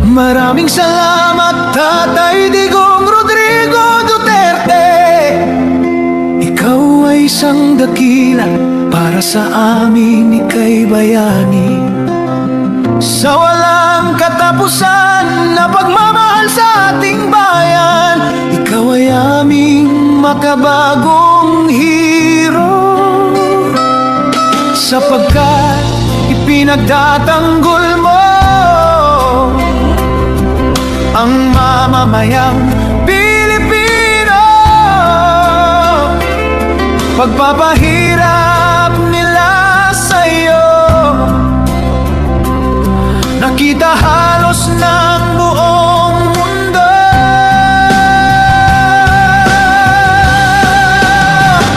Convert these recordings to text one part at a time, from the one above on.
Maraming salamat, Tatay Digong Rodrigo Duterte. Ikaw ay isang dakila para sa amin, ika'y bayani. Sa walang katapusan na pagmamahal sa ating bayan, ikaw ay aming makabagong hero. Sapagkat ipinagtatanggol mo ang mamamayang Pilipino. Pagpapahirap nila sa'yo nakita halos ng buong mundo.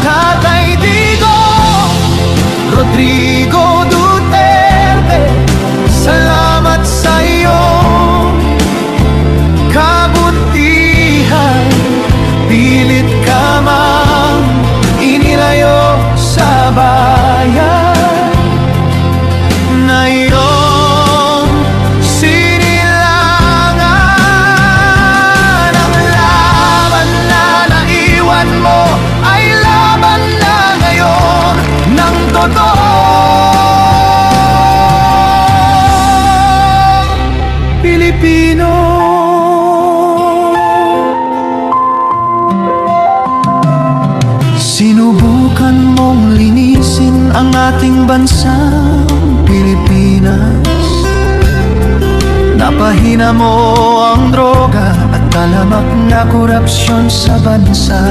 Tatay Digong Rodrigo Duterte, salamat sa iyong kabutihan. Pilit ka mang inilayo sa bayan na iyong sinilangan. Ang laban na naiwan mo ay laban na ngayon ng totoo. Pilipino. Sinubukan mong linisin ang ating bansang Pilipinas. Napahina mo ang droga at talamak na korupsyon sa bansa.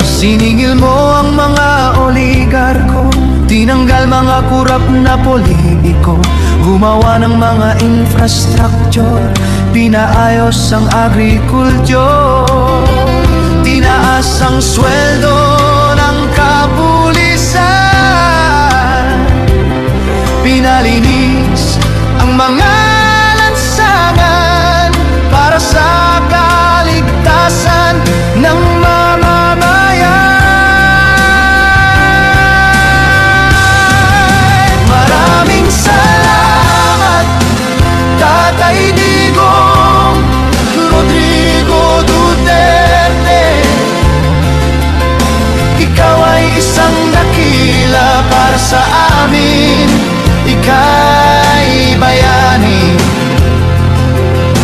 Siningil mo ang mga oligarko, tinanggal mga kurap na politiko, gumawa ng mga infrastructure, pinaayos ang agrikultur, tinaas ang sweldo ng kapulisan, pinalinis ang mga lansangan para sa kaligtasan ng mamamayan. Maraming salamat, Tatay Digong Rodrigo Duterte. Ikaw ay isang dakila para sa amin, ika'y bayani.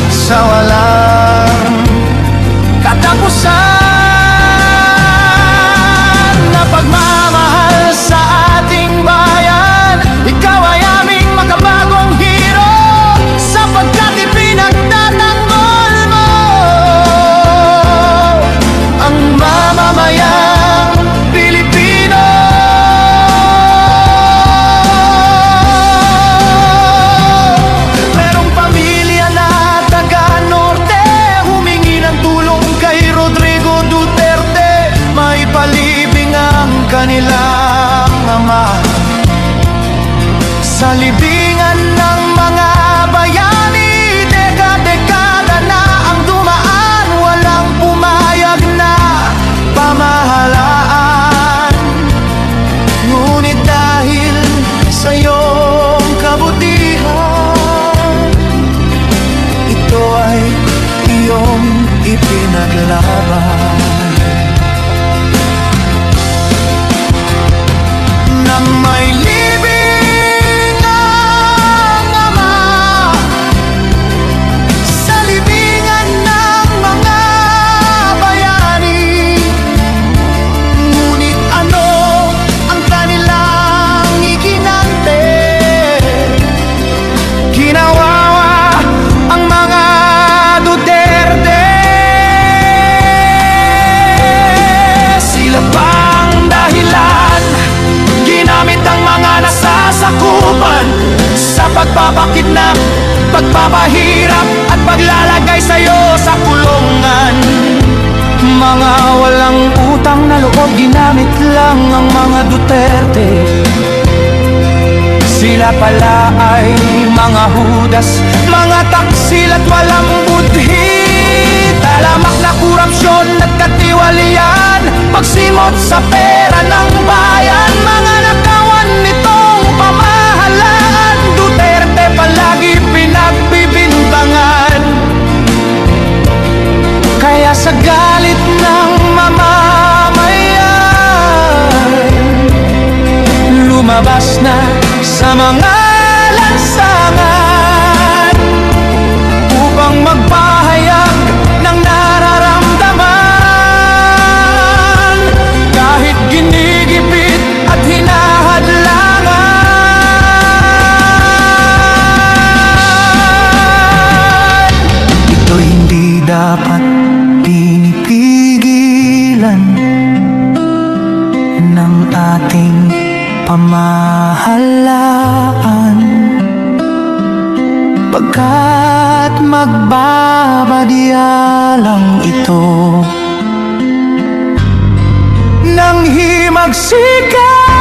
Sa walang katapusan na pagmamahal sa ating bayan, ikaw ay aming makabagong hero. Sapagkat ipinagtatanggol mo ang mamamayang Pilipino. Merong pamilya na taga-norte humingi ng tulong kay Rodrigo Duterte, maipalibing ang kanilang ama sa libingan ng mga bayani. Dekada-dekada na ang dumaan, walang pumayag na pamahalaan. Ngunit dahil sa iyong kabutihan, ito ay iyong ipinaglaban. Nang may libing ang ama sa libingan ng mga bayani, ngunit ano ang kanilang iginante? Ginawawa ang mga Duterte. Sila pang dahilan, ginamit ang mga nasasakupan sa pagpapakidnap, pagpapahirap at paglalagay sa'yo sa kulungan. Mga walang utang na loob, ginamit lang ang mga Duterte. Sila pala ay mga hudas, mga taksil at walang budhi. Talamak na korupsyon at katiwalian, pagsimot sa pera ng bayan. Mga nakawan nitong pamahalaan, Duterte palagi pinagbibigyan. dapat pinipigilan ng ating pamahalaan, pagkat magbabadya lang ito ng himagsikan